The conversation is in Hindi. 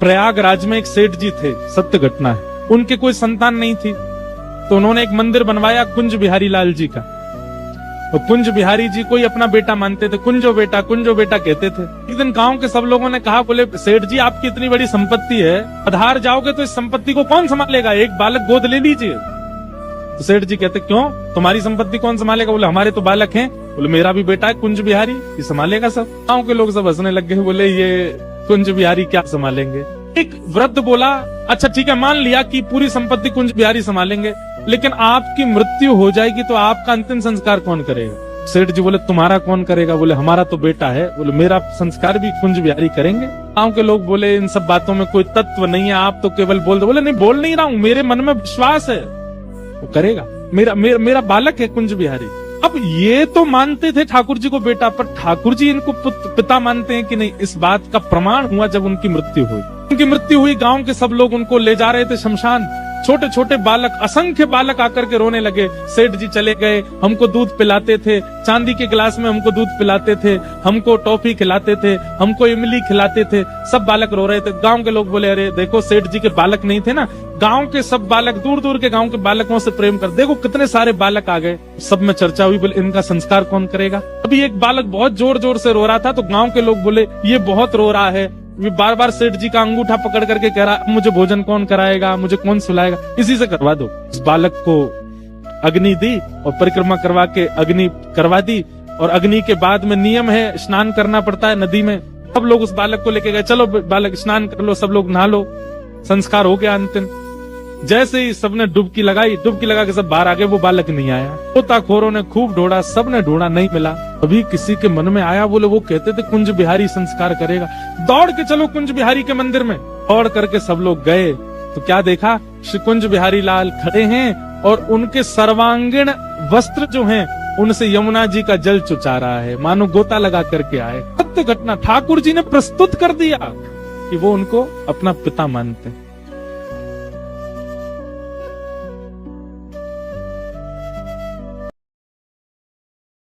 प्रयागराज में एक सेठ जी थे, सत्य घटना है, उनके कोई संतान नहीं थी, तो उन्होंने एक मंदिर बनवाया कुंज बिहारी लाल जी का। तो कुंज बिहारी जी को ही अपना बेटा मानते थे, कुंजो बेटा कहते थे। एक दिन गांव के सब लोगों ने कहा, बोले सेठ जी आपकी इतनी बड़ी संपत्ति है, आधार जाओगे तो इस संपत्ति को कौन संभालेगा, एक बालक गोद ले लीजिए। तो सेठ जी कहते क्यों, तुम्हारी संपत्ति कौन संभालेगा? बोले हमारे तो बालक हैं। बोले मेरा भी बेटा है कुंज बिहारी, ये संभालेगा सब। गांव के लोग सब हंसने लग गए, बोले ये कुंज बिहारी क्या संभालेंगे। एक वृद्ध बोला, अच्छा ठीक है, मान लिया कि पूरी संपत्ति कुंज बिहारी संभालेंगे, लेकिन आपकी मृत्यु हो जाएगी तो आपका अंतिम संस्कार कौन करेगा? सेठ जी बोले तुम्हारा कौन करेगा? बोले हमारा तो बेटा है। बोले मेरा संस्कार भी कुंज बिहारी करेंगे। गांव के लोग बोले इन सब बातों में कोई तत्व नहीं है, आप तो केवल बोल दो। बोले नहीं, बोल नहीं रहा हूं, मेरे मन में विश्वास है वो करेगा, मेरा बालक है कुंज बिहारी। अब ये तो मानते थे ठाकुर जी को बेटा, पर ठाकुर जी इनको पिता मानते हैं कि नहीं, इस बात का प्रमाण हुआ जब उनकी मृत्यु हुई। उनकी मृत्यु हुई, गांव के सब लोग उनको ले जा रहे थे शमशान। छोटे छोटे बालक, असंख्य बालक आकर के रोने लगे। सेठ जी चले गए, हमको दूध पिलाते थे, चांदी के गिलास में हमको दूध पिलाते थे, हमको टॉफी खिलाते थे, हमको इमली खिलाते थे। सब बालक रो रहे थे। गांव के लोग बोले अरे देखो सेठ जी के बालक नहीं थे ना, गांव के सब बालक, दूर दूर के गांव के बालकों से प्रेम कर, देखो कितने सारे बालक आ गए। सब में चर्चा हुई, बोले इनका संस्कार कौन करेगा। अभी एक बालक बहुत जोर जोर से रो रहा था, तो गांव के लोग बोले ये बहुत रो रहा है, ये बार बार सेठ जी का अंगूठा पकड़ करके कह रहा मुझे भोजन कौन कराएगा, मुझे कौन सुलाएगा, इसी से करवा दो। इस बालक को अग्नि दी और परिक्रमा करवा के अग्नि करवा दी। और अग्नि के बाद में नियम है स्नान करना पड़ता है नदी में। सब लोग उस बालक को लेके गए, चलो बालक स्नान कर लो, सब लोग नहा लो। संस्कार हो गया अंतिम। जैसे ही सबने डुबकी लगाई, डुबकी लगा के सब बाहर आ गए, वो बालक नहीं आया। गोताखोरों ने खूब ढूंढा, सबने ढूंढा, नहीं मिला। अभी किसी के मन में आया, बोले वो कहते थे कुंज बिहारी संस्कार करेगा, दौड़ के चलो कुंज बिहारी के मंदिर में। दौड़ करके सब लोग गए तो क्या देखा, श्री कुंज बिहारी लाल खड़े हैं और उनके सर्वांगीण वस्त्र जो हैं उनसे यमुना जी का जल चुचा रहा है, मानो गोता लगा करके आए। सत्य घटना ठाकुर जी ने प्रस्तुत कर दिया कि वो उनको अपना पिता मानते हैं।